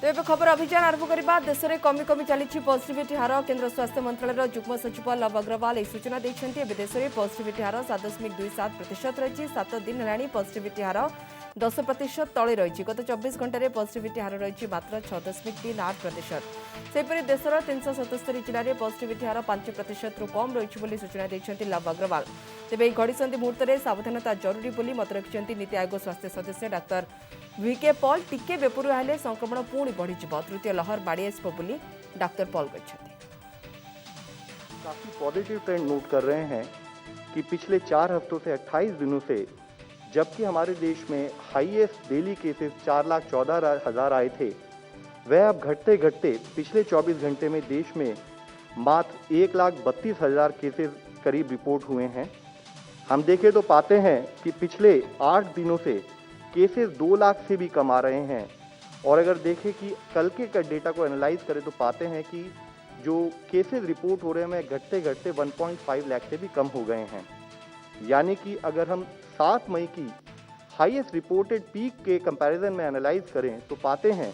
तेज खबर अभियान आरंभ करने देश में कमी कमी चली पॉजिटिविटी हार केन्द्र स्वास्थ्य मंत्रालय जुग्म सचिव लव अग्रवाल यह सूचना देते देश में पॉजिटिविटी हार 7.27% रही 7 दिन है पॉजिटिविटी हार 10% तले रही गत 24 घंटे पॉजिटिविटी हार रही मात्र 6.38%। सेपरी देशर 377 जिले में पॉजिटिविटी हार 5% रु कम रही सूचना देते लव अग्रवाल। तेज घड़ी मुहूर्त में सावधानता जरूरी बोली मत रखिंट नीति आयोग स्वास्थ्य सदस्य डाक्टर वीके पॉल टिके बेपुर हेले संक्रमण पुणी बढ़ी तृतीय लहर बाड़ी आसब बोली डाक्टर पॉल कहते। काफी पॉजिटिव ट्रेंड नोट कर रहे हैं कि पिछले 4 हफ्तों से 28 दिनों से जबकि हमारे देश में हाईएस्ट डेली केसेस 4,14,000 आए थे, वह अब घटते घटते पिछले 24 घंटे में देश में मात्र 1,32,000 केसेस करीब रिपोर्ट हुए हैं। हम देखें तो पाते हैं कि पिछले 8 दिनों से केसेस 2 लाख से भी कम आ रहे हैं और अगर देखें कि कल के डेटा को एनालाइज करें तो पाते हैं कि जो केसेस रिपोर्ट हो रहे हैं घटते घटते 1.5 लाख से भी कम हो गए हैं। यानी कि अगर हम 7 मई की हाईएस्ट रिपोर्टेड पीक के कंपैरिजन में एनालाइज करें तो पाते हैं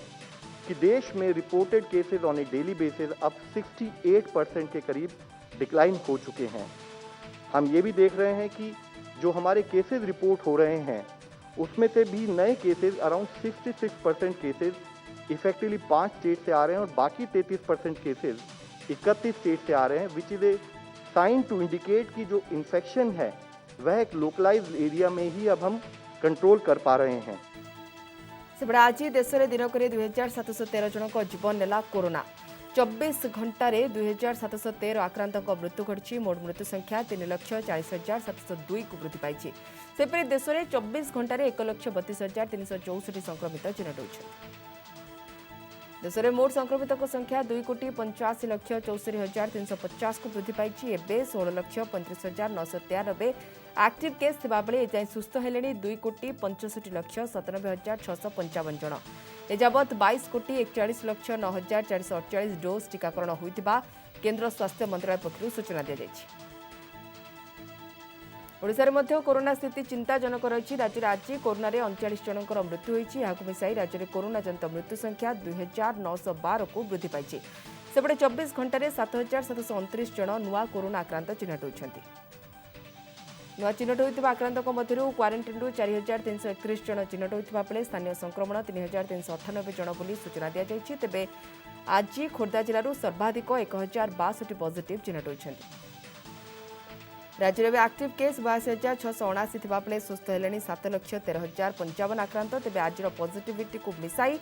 कि देश में reported cases on A daily basis अब 68% के करीब डिक्लाइन हो चुके हैं। हम ये भी देख रहे हैं कि जो हमारे केसेस रिपोर्ट हो रहे हैं उसमें से भी नए cases around 66% cases effectively 5 state से आ रहे हैं और बाकी 33% केसेस 31 स्टेट से आ रहे हैं, which is a sign to indicate कि जो इन्फेक्शन है वह एक लोकलाइज्ड एरिया में ही अब हम कंट्रोल कर पा रहे हैं। सेबड़ा आज देश में दिनक 2713 जन जीवन नेला कोरोना। 24 घंटे 2713 आक्रांत मृत्यु घटी मोट मृत्यु संख्या 3,40,702 को वृद्धि पाई। सेपरी देश में 24 घंटे 1,32,364 संक्रमित चिन्हट होती। देश में मोट संक्रमित संख्या 2,85,64,350 को वृद्धि पाई। एवं 16,35,993 एक्टिव केस थिबा बेले एजाई सुस्थ हेलेनी 2,65,97,655 जन। एजावत 22,41,09,448 डोज टीकाकरण होइतिबा केंद्र स्वास्थ्य मंत्रालय पक्षरु सूचना दिया जायछि। ओडिशा रे मध्य कोरोना स्थिति चिंताजनक रही। राज्य में आज कोरोना रे 39 जनकर मृत्यु होइछि। याकु मिसाई राज्य में कोरोना जनित मृत्यु संख्या 2,912 को वृद्धि पाई। सेपटे 24 घंटे 7,729 जन नुआ कोरोना आक्रांत चिन्हट होइछन्ति। नुआ चिन्हट होइतिबा आक्रांतक मध्यरु क्वारंटाइन 4,331 जन चिन्हट होइतिबा बेले स्थानीय संक्रमण 3,398 जन बोली सूचना दिया जायछि। तेबे आज खोर्धा जिल्लारू सर्वाधिक 1,062 पॉजिटिव चिन्हट होइछन्ति। राज्य में एक्टिव केस 82,679 थिबा बेले सुस्थ हेलेनी 7,13,055 आक्रांत। तेबे आज पॉजिटिविटी को मिसाई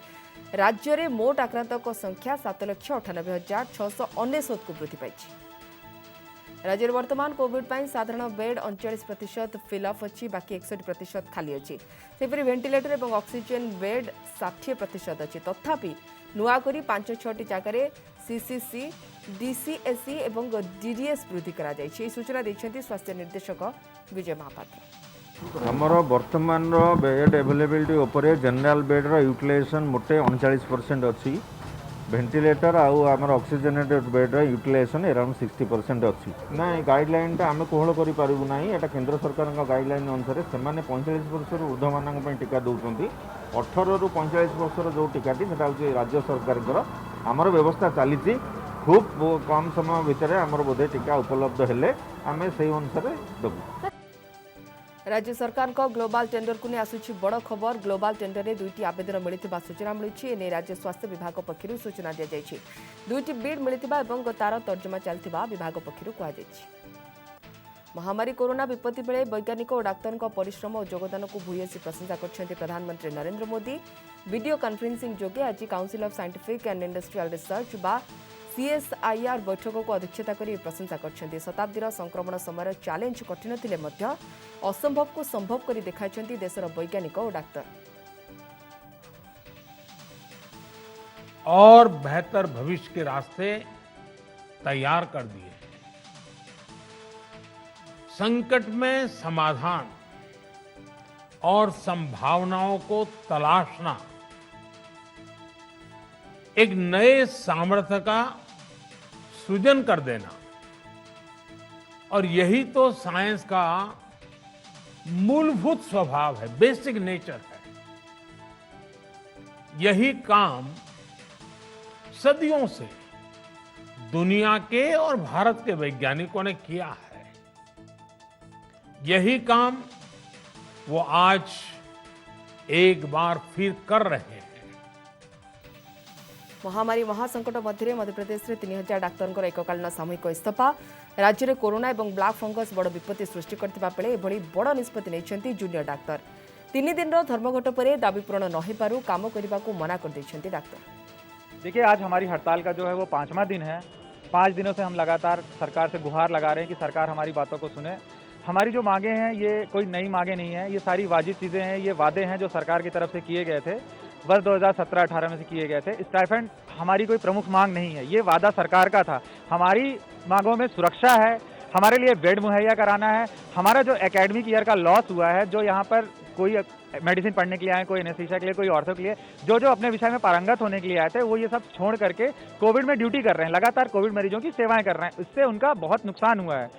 राज्य में मोट आक्रांतक संख्या 7,98,699 को वृद्धि पाई। राज्य में वर्तमान कोविड पर साधारण बेड 39% फिलअप अच्छी, बाकी 61% खाली अच्छी। सेपरी वेंटिलेटर और ऑक्सीजन बेड 60% अच्छी। तथापि नुआकरी 5-6 जगह सीसीसी डीसीएससी और डीडीएस वृद्धि करा जायछि। सूचना देछन्ति स्वास्थ्य निर्देशक विजय महापात्र। हमर वर्तमान बेड अवेलेबिलिटी उपरे जनरल बेड रो यूटिलाइजेशन मोटे 39% अच्छी। वेंटिलेटर आउ आमर ऑक्सीजनेटेड बेड यूटिलाइजेशन अराउंड 60% अच्छी। ना गाइडलाइन आम कोहल करूँ ना, यहाँ केंद्र सरकार गाइडलाइन अनुसार से 45 वर्ष ऊर्ध्व मान टीका दौरान 18 ରୁ 45 वर्षर जो टीकाटी से राज्य सरकार आमर व्यवस्था चली। खूब कम समय भितर आमर बोधे टीका उपलब्ध हेले आम से अनुसार देवु। राज्य सरकार को ग्लोबल टेंडर को नहीं आसुछि बड़ खबर। ग्लोबल टेंडर में 2टी आवेदन मिलिथिबा सूचना मिली। एने राज्य स्वास्थ्य विभाग पक्षरु सूचना दिया जायछि। 2टी बिड मिलिथिबा एवं तार तर्जमा चलथिबा विभाग पक्षरु कहा जायछि। महामारी कोरोना विपत्ति बेले वैज्ञानिक और डाक्तर परिश्रम और योगदान को भूयसी प्रशंसा करछन्ति प्रधानमंत्री नरेंद्र मोदी। वीडियो कॉन्फ्रेंसिंग जोगे आज council of scientific and industrial research बा सीएसआईआर बैठक को अध्यक्षता कर प्रशंसा करछन्ति। शताब्दीर संक्रमण समय चैलेंज कठिन थिले मध्य असंभव को संभव कर देखाइछन्ति देशर वैज्ञानिक और डाक्तर। और बेहतर भविष्य के रास्ते तैयार कर दिए। संकट में समाधान और संभावनाओं को तलाशना एक नए सामर्थ्य का सृजन कर देना, और यही तो साइंस का मूलभूत स्वभाव है, बेसिक नेचर है। यही काम सदियों से दुनिया के और भारत के वैज्ञानिकों ने किया है। यही काम वो आज एक बार फिर कर रहे हैं। महामारी महासंकट मध्य मध्यप्रदेश में 3000 डाक्तर एककालीन सामूहिक इस्तीफा। राज्य में कोरोना और ब्लैक फंगस बड़ विपत्ति सृष्टि करथिबा बेले एभली बड़ निष्पत्ति नेइछन्ति जूनियर डाक्तर। 3 दिन धर्मघट पर दाबी पूरण न हो पारु काम करने को मना कर देइछन्ति डाक्तर। देखिए, आज हमारी हड़ताल का जो है वो 5वां दिन है। 5 दिनों से हम लगातार सरकार से गुहार लगा रहे हैं कि सरकार हमारी बातों को सुने। हमारी जो मांगे हैं ये कोई नई मांगे नहीं है, ये सारी वाजिब चीज़ें हैं, ये वादे हैं जो सरकार की तरफ से किए गए थे, वर्ष 2017-18 में से किए गए थे। स्टाइपेंड हमारी कोई प्रमुख मांग नहीं है, ये वादा सरकार का था। हमारी मांगों में सुरक्षा है, हमारे लिए बेड मुहैया कराना है। हमारा जो एकेडमिक ईयर का लॉस हुआ है, जो यहाँ पर कोई मेडिसिन पढ़ने के लिए आए, कोई एनेस्थीसिया के लिए, कोई ऑर्थो के लिए, जो अपने विषय में पारंगत होने के लिए आए थे, वो ये सब छोड़ करके कोविड में ड्यूटी कर रहे हैं, लगातार कोविड मरीजों की सेवाएं कर रहे हैं। इससे उनका बहुत नुकसान हुआ है।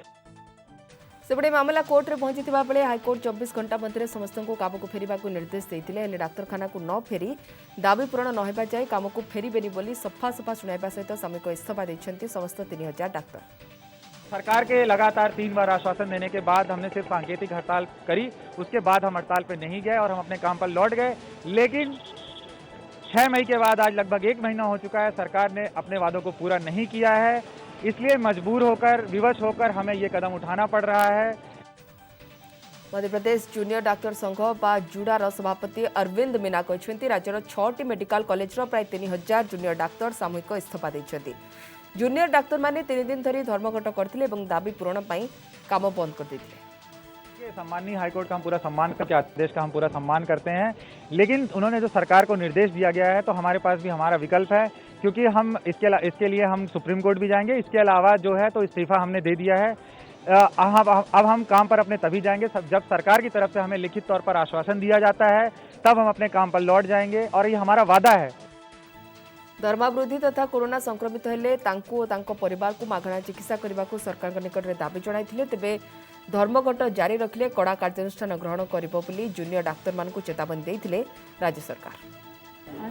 सेपटे मामला कोर्ट में पहुंची बेले हाईकोर्ट 24 घंटा मध्य समस्त काम को फेरवा निर्देश देते डाक्तखाना को न फेरी दाबी पूरण न होगा जाए काम को फेरबेनी बोली सफा सफा शुणाइबा सहित सामूहिक इस्तीफा देते समस्त 3000 डाक्तर। सरकार के लगातार 3 बार आश्वासन देने के बाद हमने सिर्फ सांकेतिक हड़ताल करी, उसके बाद हम हड़ताल पर नहीं गए और हम अपने काम पर लौट गए। लेकिन 6 मई के बाद आज लगभग 1 महीना हो चुका है, सरकार ने अपने वादों को पूरा नहीं किया है, इसलिए मजबूर होकर, विवश होकर हमें ये कदम उठाना पड़ रहा है। मध्यप्रदेश जूनियर डाक्तर संघ बा जुडार सभापति अरविंद मीना कहते राज्यर 6टी मेडिकल कॉलेज प्राय 3000 जूनियर डाक्तर सामूहिक इस्तीफा देते। जूनियर डाक्तर माने 3 दिन धरी धर्मघट करथिले एवं दाबी पूरण पई काम बंद कर देते। सम्माननीय हाईकोर्ट का हम पूरा सम्मान करते हैं, आदेश का हम पूरा सम्मान करते हैं, लेकिन उन्होंने जो सरकार को निर्देश दिया गया है तो हमारे पास भी हमारा विकल्प है, क्योंकि हम इसके लिए हम सुप्रीम कोर्ट भी जाएंगे। इसके अलावा जो है तो इस्तीफा हमने दे दिया है। अब हम काम पर अपने तभी जाएंगे जब सरकार की तरफ से हमें लिखित तौर पर आश्वासन दिया जाता है, तब हम अपने काम पर लौट जाएंगे और ये हमारा वादा है। धर्मावृद्धि तथा कोरोना संक्रमित हेले तांकु और तांको परिवार को मागणा चिकित्सा करने को सरकार निकट में दाबी जणाइथिले। तेबे धर्मघट जारी रखिले कड़ा कार्यानुष्ठान ग्रहण करिबो बोली जूनियर डाक्तर मान को चेतावनी देइथिले राज्य सरकार।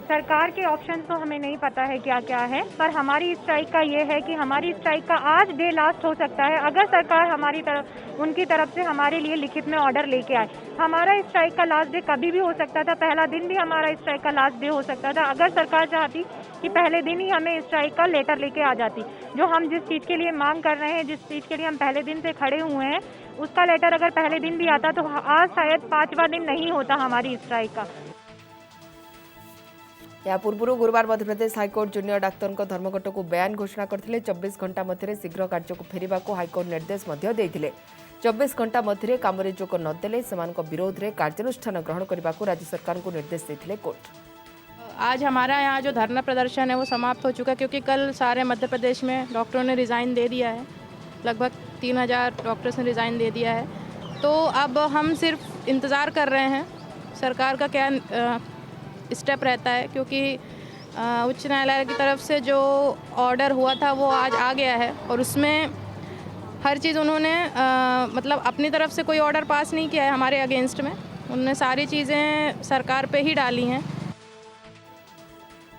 सरकार के ऑप्शन तो हमें नहीं पता है क्या क्या है, पर हमारी स्ट्राइक का ये है कि हमारी स्ट्राइक का आज डे लास्ट हो सकता है अगर सरकार हमारी तरफ उनकी तरफ से हमारे लिए लिखित में ऑर्डर लेके आए। हमारा स्ट्राइक का लास्ट डे कभी भी हो सकता था, पहला दिन भी हमारा स्ट्राइक का लास्ट डे हो सकता था अगर सरकार चाहती कि पहले दिन ही हमें स्ट्राइक का लेटर लेके आ जाती। जो हम जिस चीज़ के लिए मांग कर रहे हैं, जिस चीज़ के लिए हम पहले दिन से खड़े हुए हैं, उसका लेटर अगर पहले दिन भी आता तो आज शायद 5वां दिन नहीं होता हमारी स्ट्राइक का। या पूर्व गुरुवार मध्यप्रदेश हाईकोर्ट जूनियर डाक्तर धर्मघट को बयान घोषणा करते 24 घंटा मध्य शीघ्र कार्य को फेरवा हाईकोर्ट निर्देश 24 घंटा मध्य काम जोग नदेले विरोध में कार्यानुष्ठान ग्रहण करने को राज्य सरकार को निर्देश देते कोर्ट। आज हमारा यहाँ जो धरना प्रदर्शन है वो समाप्त हो चुका, क्योंकि कल सारे मध्य प्रदेश में डॉक्टरों ने रिज़ाइन दे दिया है। लगभग 3000 डॉक्टर्स ने रिज़ाइन दे दिया है। तो अब हम सिर्फ इंतज़ार कर रहे हैं सरकार का क्या स्टेप रहता है, क्योंकि उच्च न्यायालय की तरफ से जो ऑर्डर हुआ था वो आज आ गया है और उसमें हर चीज़ उन्होंने मतलब अपनी तरफ से कोई ऑर्डर पास नहीं किया है हमारे अगेंस्ट में। उन्होंने सारी चीज़ें सरकार पे ही डाली हैं।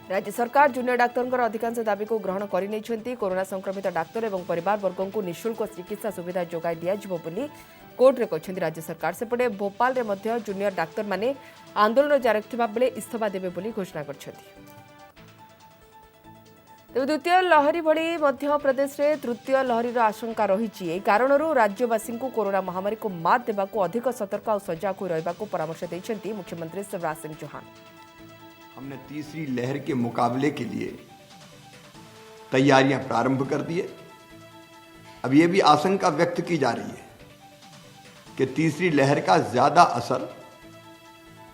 राज्य सरकार जूनियर डाक्तर अधिकांश दाबी को ग्रहण कर कोरोना संक्रमित डाक्तर और परिवार वर्ग को निःशुल्क चिकित्सा सुविधा जोगाई दिज्व कोर्ट रे कहते राज्य सरकार। सेपटे भोपाल रे मध्य जूनियर डाक्तर माने आंदोलन जारी रखिथिबा बेले इस्तीफा देबे बोली घोषणा करछथि। तेज द्वितीय लहरी भली मध्य प्रदेश में तृतीय लहरीर आशंका रही कारण राज्यवासी को कोरोना महामारी को मात देवा अधिक सतर्क और सजग हो रहा परामर्श देते मुख्यमंत्री शिवराज सिंह चौहान। हमने तीसरी लहर के मुकाबले के लिए तैयारियां प्रारंभ कर दी है। अब ये भी आशंका व्यक्त की जा रही है कि तीसरी लहर का ज्यादा असर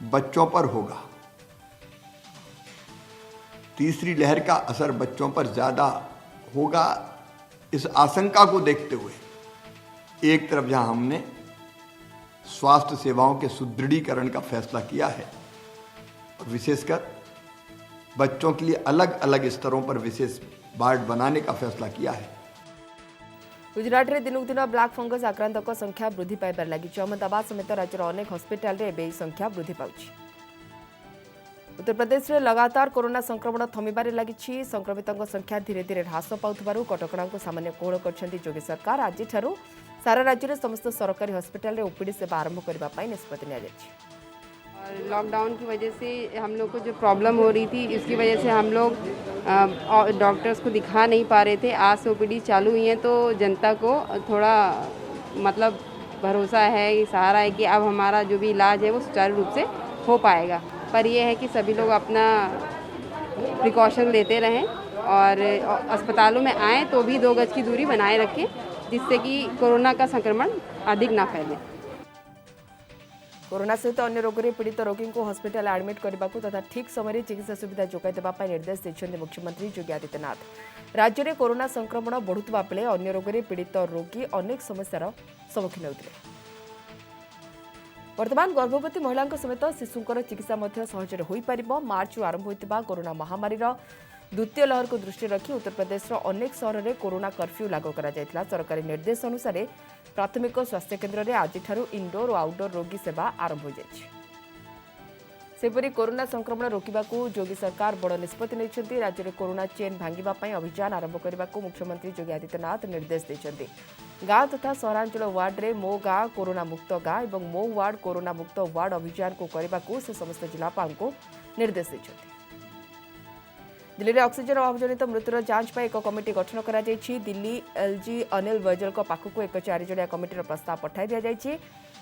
बच्चों पर होगा। तीसरी लहर का असर बच्चों पर ज्यादा होगा, इस आशंका को देखते हुए एक तरफ जहां हमने स्वास्थ्य सेवाओं के सुदृढ़ीकरण का फैसला किया है, विशेषकर बच्चों के लिए अलग अलग स्तरों पर विशेष वार्ड बनाने का फैसला किया है। गुजरात में दिनक दिन ब्लैक फंगस आक्रांतक संख्या वृद्धि पाइबार लगी। अहमदाबाद समेत राज्यर अनेक हस्पिटाल रे संख्या वृद्धि पाउछि। उत्तर प्रदेश में लगातार कोरोना संक्रमण थमिबारे लगी संक्रमितों संख्या धीरे धीरे ह्रास पाउथिबारु कटकणा को सामान्य कोहल करछन्ती योगी सरकार। आज सारा राज्य में समस्त सरकारी हॉस्पिटल में ओपीडी सेवा आरंभ करने निष्पत्ति लिया जायछि। लॉकडाउन की वजह से हम लोग को जो प्रॉब्लम हो रही थी इसकी वजह से हम लोग डॉक्टर्स को दिखा नहीं पा रहे थे। आज से ओपीडी चालू हुई है तो जनता को थोड़ा मतलब भरोसा है, सहारा है कि अब हमारा जो भी इलाज है वो सुचारू रूप से हो पाएगा। पर यह है कि सभी लोग अपना प्रिकॉशन लेते रहें और अस्पतालों में आएँ तो भी 2 गज की दूरी बनाए रखें, जिससे कि कोरोना का संक्रमण अधिक ना फैले। कोरोना सहित अन्य रोग में पीड़ित रोगी को हॉस्पिटल एडमिट करने तथा ठीक समय चिकित्सा सुविधा जोगाई देवाई निर्देश देते मुख्यमंत्री योगी आदित्यनाथ। राज्य में कोरोना संक्रमण बढ़ुवा बेले अन्य रोग में पीड़ित रोगी अनेक समस्यार सम्मुखीन होते। वर्तमान गर्भवती महिला समेत शिशुंकर चिकित्सा सहजरे हो पार। मार्च आरंभ होता कोरोना महामारी द्वितीय लहर को दृष्टि रखी उत्तर प्रदेश अनेक सहर में कोरोना कर्फ्यू लागू करा जायतिला। सरकारी निर्देश अनुसार प्राथमिक स्वास्थ्य केन्द्र में आज इनडोर और आउटडोर रोगी सेवा आरंभ हो जायछि। सेपरी कोरोना संक्रमण रोकने योगी सरकार बड़ निष्पत्ति नहीं। राज्य में कोरोना चेन भांगापी अभियान आरंभ करने को मुख्यमंत्री योगी आदित्यनाथ निर्देश देते। गाँ तथा सहरांचल वार्डे मो गाँ कोरोना मुक्त गाँ और मो वार्ड कोरोना मुक्त वार्ड अभियान को करने को से समस्त जिलापाल को निर्देश देते। दिल्ली में ऑक्सीजन अभाव जनित मृत्युर जांच पर एक कमिटी गठन करा जायछि। दिल्ली एलजी अनिल बैजल पाखक एक 4 जणिया कमिटीर प्रस्ताव पठाई दिया जायछि।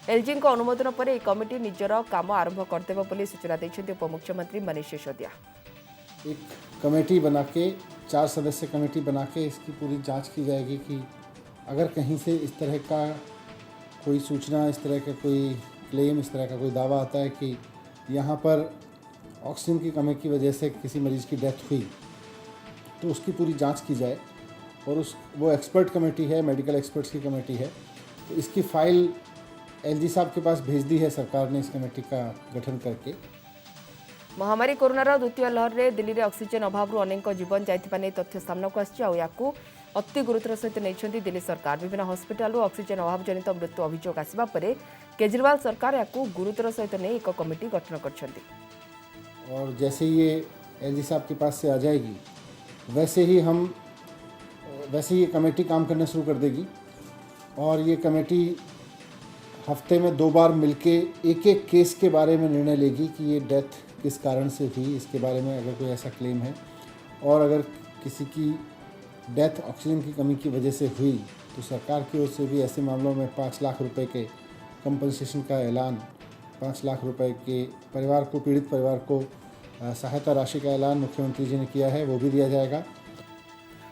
एलजी अनुमोदन पर एक कमिटी निजर काम आरंभ करदेव बोली सूचना देते उपमुख्यमंत्री मनीष सिसोदिया। एक कमेटी बना के 4 सदस्य कमेटी बना के इसकी पूरी जांच की जाएगी कि अगर कहीं से इस तरह का कोई सूचना, इस तरह का कोई क्लेम, इस तरह का कोई दावा आता है कि यहाँ पर ऑक्सीजन की कमी की वजह से किसी मरीज़ की डेथ हुई, तो उसकी पूरी जांच की जाए। और वो एक्सपर्ट कमेटी है, मेडिकल एक्सपर्ट्स की कमेटी है, तो इसकी फाइल एलजी साहब के पास भेज दी है सरकार ने इस कमेटी का गठन करके। महामारी कोरोनार द्वितीय लहर में दिल्ली में ऑक्सीजन अभाव अनेक जीवन जाइथिबा नै तथ्य सामना को आसि अति गुरुतर सहित नहीं दिल्ली सरकार। विभिन्न हॉस्पिटल ऑक्सीजन अभाव जनित मृत्यु अभियोग आसिबा परे केजरीवाल सरकार याकू गुरुतर सहित नहीं एक कमिटी गठन करछन्ती। और जैसे ये एलजी साहब के पास से आ जाएगी वैसे ही ये कमेटी काम करना शुरू कर देगी। और ये कमेटी हफ्ते में 2 बार मिलके एक केस के बारे में निर्णय लेगी कि ये डेथ किस कारण से हुई, इसके बारे में अगर कोई ऐसा क्लेम है। और अगर किसी की डेथ ऑक्सीजन की कमी की वजह से हुई तो सरकार की ओर से भी ऐसे मामलों में 5 लाख रुपए के कंपनसेशन का ऐलान, 5 लाख रुपए के परिवार को, पीड़ित परिवार को सहायता राशि का ऐलान मुख्यमंत्री जी ने किया है, वो भी दिया जाएगा।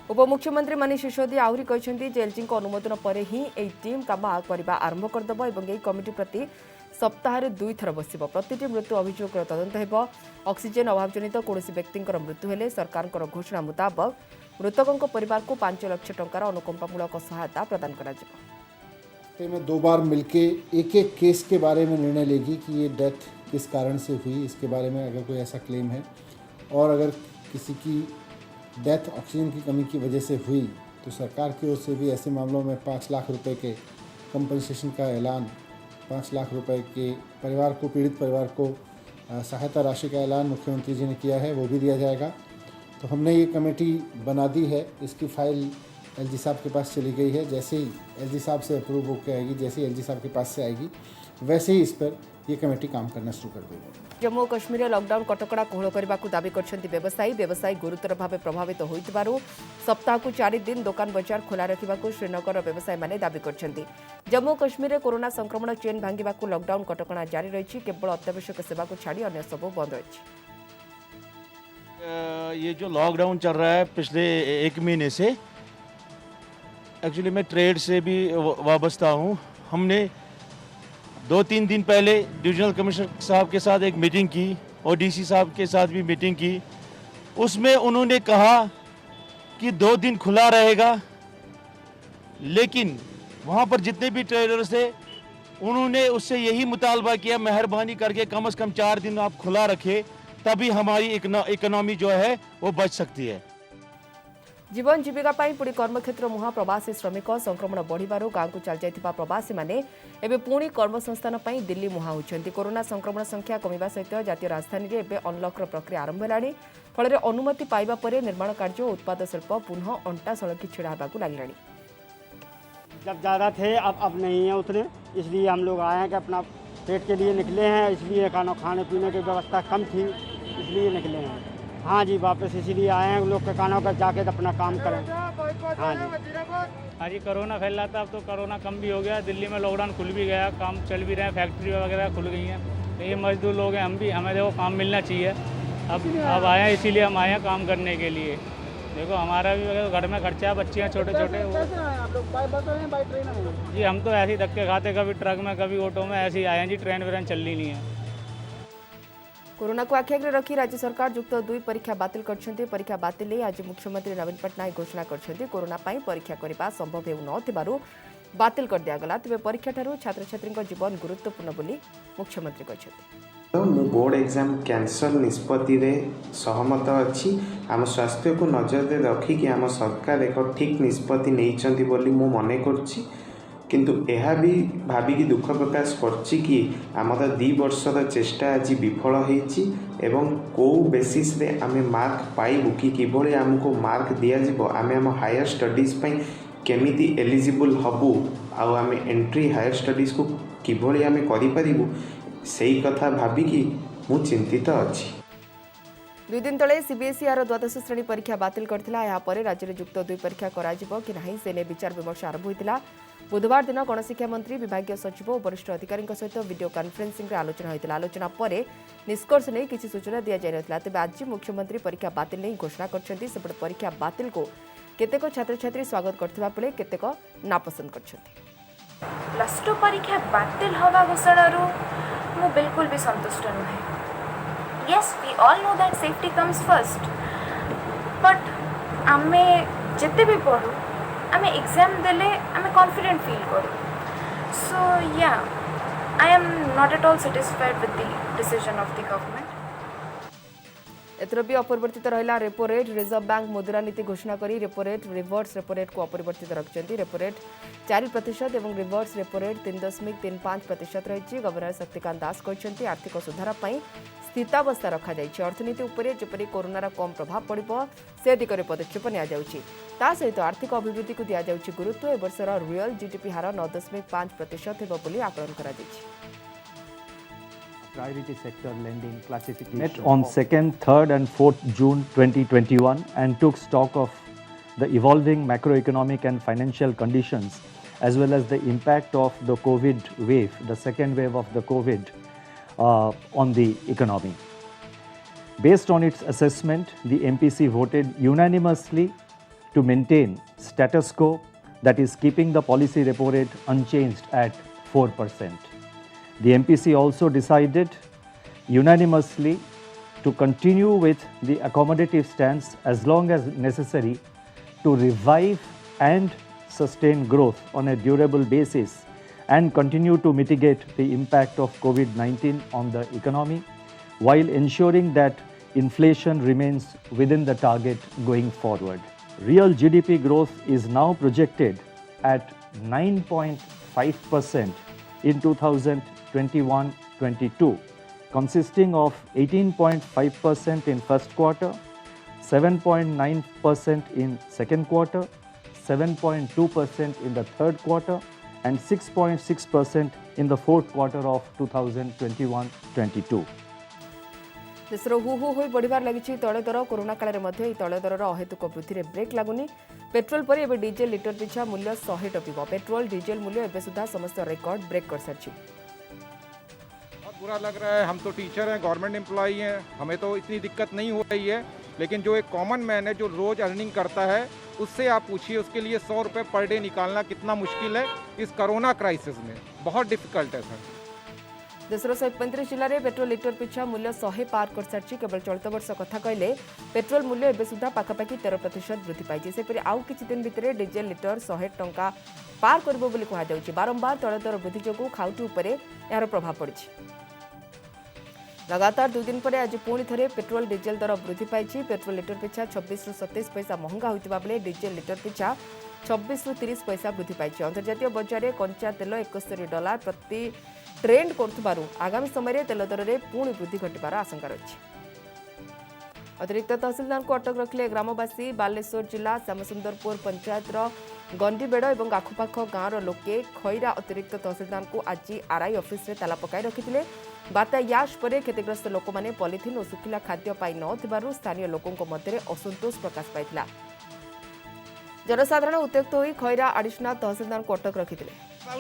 उपमुख्यमंत्री मनीष सिसोदिया आहरी कहते एलजी अनुमोदन पर ही यह टीम काम करने आरंभ करदेव और यह कमिटी प्रति सप्ताह 2 थर बस प्रति मृत्यु अभियोग तदंत हो। ऑक्सीजन अभाव जनित कौन व्यक्ति मृत्यु हेले सरकार घोषणा मुताबक मृतकों परिवार को 5 लाख टंकार अनुकंपामूलक सहायता प्रदान करा हफ्ते में 2 बार मिलके एक केस के बारे में निर्णय लेगी कि ये डेथ किस कारण से हुई, इसके बारे में अगर कोई ऐसा क्लेम है। और अगर किसी की डेथ ऑक्सीजन की कमी की वजह से हुई तो सरकार की ओर से भी ऐसे मामलों में 5 लाख रुपए के कंपनसेशन का ऐलान, 5 लाख रुपए के परिवार को, पीड़ित परिवार को सहायता राशि का ऐलान मुख्यमंत्री जी ने किया है, वो भी दिया जाएगा। तो हमने ये कमेटी बना दी है, इसकी फाइल एलजी साहब के पास चली गई है। जैसे ही एलजी साहब से अप्रूव होकर आएगी, जैसे ही एलजी साहब के पास से आएगी, वैसे ही इस पर ये कमेटी काम करना शुरू कर देगी। जम्मू और कश्मीर में लॉकडाउन कटकड़ा कोहल करने को दावी करछन्ती व्यवसायी गुरुतर भाव प्रभावित होइतिबारु सप्ताह को 4 दिन दुकान बजार खोला रखा श्रीनगर व्यवसायी माने दावी करछन्ती। जम्मू और कश्मीर में कोरोना संक्रमण चेन भांगा लॉकडाउन कटकड़ा जारी रही, केवल अत्यावश्यक सेवा को छाड़ी अन्य सब बंद रही। ये जो लॉकडाउन चल रहा है पिछले 1 महीने से, एक्चुअली मैं ट्रेड से भी वाबस्ता हूँ। हमने 2-3 दिन पहले डिविजनल कमिश्नर साहब के साथ एक मीटिंग की और डीसी साहब के साथ भी मीटिंग की। उसमें उन्होंने कहा कि 2 दिन खुला रहेगा, लेकिन वहाँ पर जितने भी ट्रेडर्स थे उन्होंने उससे यही मुतालबा किया, मेहरबानी करके कम से कम 4 दिन आप खुला रखें, तभी हमारी इकोनॉमी जो है वो बच सकती है। जीवन जीविका पुणी कर्मक्षेत्र मुहां प्रवासी श्रमिक संक्रमण बढ़िबारु गाँव को चल जाइथिबा प्रवासी माने एबे पुणी कर्मसंस्थान पई दिल्ली मुहां होइछन्ति। कोरोना संक्रमण संख्या कमिबा सहित जातीय राजधानी रे एबे अनलॉक प्रक्रिया आरंभ हेलाणी। फल अनुमति पाइबा परे निर्माण कार्य और उत्पाद शिल्प पुनः अंटा सड़की छिड़ा हेबाकु लागिलाणी। जब ज़्यादा थे अब नहीं है उतने, इसलिए हम लोग आए हैं कि अपना पेट के लिए निकले हैं, इसलिए खाने पीने की व्यवस्था कम थी इसलिए निकले हैं। हाँ जी, वापस इसीलिए आए हैं लोग के कानों का जाके अपना काम करें। हाँ जी, कोरोना फैल रहा था, अब तो कोरोना कम भी हो गया। दिल्ली में लॉकडाउन खुल भी गया, काम चल भी रहे हैं, फैक्ट्री वगैरह खुल गई हैं। तो ये मजदूर लोग हैं, हम भी, हमें देखो काम मिलना चाहिए। अब आए हैं, इसीलिए हम आए हैं काम करने के लिए। देखो हमारा भी घर में खर्चा है, बच्चियाँ छोटे छोटे। जी हम तो ऐसे ही धक्के खाते, कभी ट्रक में कभी ऑटो में ऐसे ही आए हैं जी, ट्रेन व्रेन चलनी नहीं है। कोरोना को आखि आगे रखी राज्य सरकार युक्त 2 परीक्षा बातिल करछन्ते। परीक्षा बातिल ले आज मुख्यमंत्री नवीन पट्टनायक घोषणा करछन्ते। कोरोना पाई परीक्षा करबा संभव हेउ नथिबारु बातिल कर दिया गला। तबे परीक्षा ठारू छात्र छात्रीक जीवन गुरुत्वपूर्ण बोली मुख्यमंत्री कहछन्ते। मु बोर्ड एग्जाम कैंसल निष्पत्ति रे सहमत अछि। आम स्वास्थ्य को नजर दे रखी कि आम सरकार एक ठीक निष्पत्ति नैचंती बोली मु मने करछि। किंतु यह भी भाविकी दुख प्रकाश करछि कि आमर 2 वर्षर चेष्टा आज विफल होइछि एवं को बेसिस रे आमे मार्क पाइबु कि किभଳି आमको मार्क दिया जिवो, आमे हम हायर स्टडीज पई केमिति एलिजिबल हबु आ आमे एंट्री हायर स्टडीज को किभଳି आमे करि परिबु सेही कथा भाविकी मु चिंतित अछि। 2 दिन तले सीबीएसई आर द्वादश श्रेणी परीक्षा बातिल करथिला। या परे राज्य रे युक्त 2 परीक्षा कराजिबो कि नाही से ने विचार विमर्श आरंभ होइतिला। बुधवार दिन गणशिक्षा मंत्री, विभागीय सचिव और वरिष्ठ अधिकारी सहित वीडियो कॉन्फ्रेंसिंग रे आलोचना होइतिला। आलोचना परे निष्कर्ष नहीं किसी सूचना दिया जाय नथिला। तबे आज मुख्यमंत्री परीक्षा बातिल नहीं घोषणा करछन्ती। सेपटे परीक्षा बातिल को केतेक छात्र छात्री स्वागत करथिबा बेले केतेक नापसंद करछन्ती। +2 परीक्षा बातिल हवा घोषणारू मु बिल्कुल भी संतुष्ट नुहे। Yes, we all know that safety comes first. But आमे जिते भी पढ़ू, आमे एग्जाम देले आमे कॉन्फिडेंट फील करू। So yeah, I am not at all satisfied with the decision of the government. एथर भी अपरिवर्तित रहिला रेपो रेट। रिजर्व बैंक मुद्रा नीति घोषणा करी repo rate, reverse repo rate को अपरिवर्तित रखिछन्ती। रेपो रेट 4% एवं रिवर्स रेपो रेट 3.35% रहिछि। गवर्नर शक्तिकांत दास कहछन्ती आर्थिक सुधार पई स्थितावस्था रखा जाइछि। अर्थनीति उपरे जेपरि कोरोनार कम प्रभाव पड़िबो से दिगरे पदक्षेप निया जाउछि। ता सहित आर्थिक अभिवृद्धि को दिया जाउछि गुरुत्व। ए वर्षर रियल जीडीपी हार 9.5% हेबो बोली आकलन करा जाइछि। Priority sector lending classification met on 2nd, 3rd and 4th June 2021 and took stock of the evolving macroeconomic and financial conditions as well as the impact of the COVID wave, the second wave of the COVID on the economy. Based on its assessment, the MPC voted unanimously to maintain status quo, that is keeping the policy repo rate unchanged at 4%. The MPC also decided unanimously to continue with the accommodative stance as long as necessary to revive and sustain growth on a durable basis and continue to mitigate the impact of COVID-19 on the economy while ensuring that inflation remains within the target going forward. Real GDP growth is now projected at 9.5% in 2021-22, consisting of 18.5% in first quarter, 7.9% in second quarter, 7.2% in the third quarter, and 6.6% in the fourth quarter of 2021-22. देशर who who होई बढ़िबार लागिछि तैल दर। Corona काल में तैल दरर अहेतुक वृद्धि break लागुनी। Petrol पर एवं diesel litre पिछा मूल्य 100 टपिब। पेट्रोल डीजेल मूल्य एवं सुधा समस्त रिकॉर्ड ब्रेक कर सारी। बहुत बुरा लग रहा है। हम तो टीचर हैं, गवर्नमेंट एम्प्लॉई हैं, हमें तो इतनी दिक्कत नहीं हो रही है, लेकिन जो एक कॉमन मैन है जो रोज अर्निंग करता है उससे आप पूछिए, उसके लिए 100 रुपये पर डे निकालना कितना मुश्किल है इस कोरोना क्राइसिस में। बहुत डिफिकल्ट है सर। देशर 135 जिले में पेट्रोल लिटर पिछा मूल्य 100 पार कर सारी। केवल चलित वर्ष कथा कहले पेट्रोल मूल्य एवं सुधा पाखापाखि 13% वृद्धि पाई। सेपरि आउ किछि दिन भितर डीजेल लिटर 100 टंका पार करबो बोली कहा जाउछि। बारंबार तैल दर वृद्धि जोगु खाउटी उपरे यार प्रभाव पड़िछि। लगातार 2 दिन पर आज पुणी थे पेट्रोल डीजेल दर वृद्धि पाई। पेट्रोल लिटर पिछा 26 रु 27 पैसा महंगा होता बेले डीजेल लिटर पिछा 26 रु 30 पैसा वृद्धि पाई। अंतर्जातीय बजार में कंचा तेल $71 प्रति ट्रेंड कर आगामी समय तेल दर में पुणी वृद्धि घटार आशंका रही। अतिरिक्त तहसिलदार को अटक रखिले ग्रामवासी। बालेश्वर जिला श्यामसुंदरपुर पंचायतर गंडीबेड़ और आखपाख गांवर लोके खैरा अतिरिक्त तहसिलदार को आज आरआई ऑफिस में ताला पकाई रखिते। बात्या यास पर क्षतिग्रस्त लोक मैंने पॉलिथिन और सुखिला खाद्य पाई न स्थानीय लोकों मध्य असंतोष प्रकाश पाइथिला। जनसाधारण उत्त्यक्त होई खैरा एडिशनल तहसिलदार को अटक रखिते।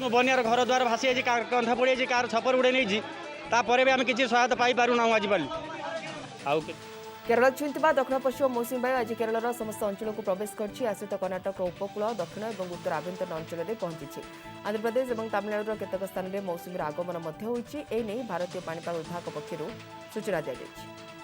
बनियार घर द्वार भासी कंधा पड़ी कार छपर उड़े नहीं आम किसी सहायता पाई पारूना आज बाली। केरल छुईंथिबा दक्षिण पश्चिम मौसुमी बायु आज केरलर समस्त अंचल को प्रवेश करछि। आश्रित कर्णाटक उपकूल दक्षिण और उत्तर आभ्यंतर अंचल में पहुंची। आंध्रप्रदेश और तमिलनाडुर केतेक स्थान में मौसुमीर आगमन होइछि। ए नै भारतीय पाणीपाग विभाग पक्षरु सूचना दिया जायछि।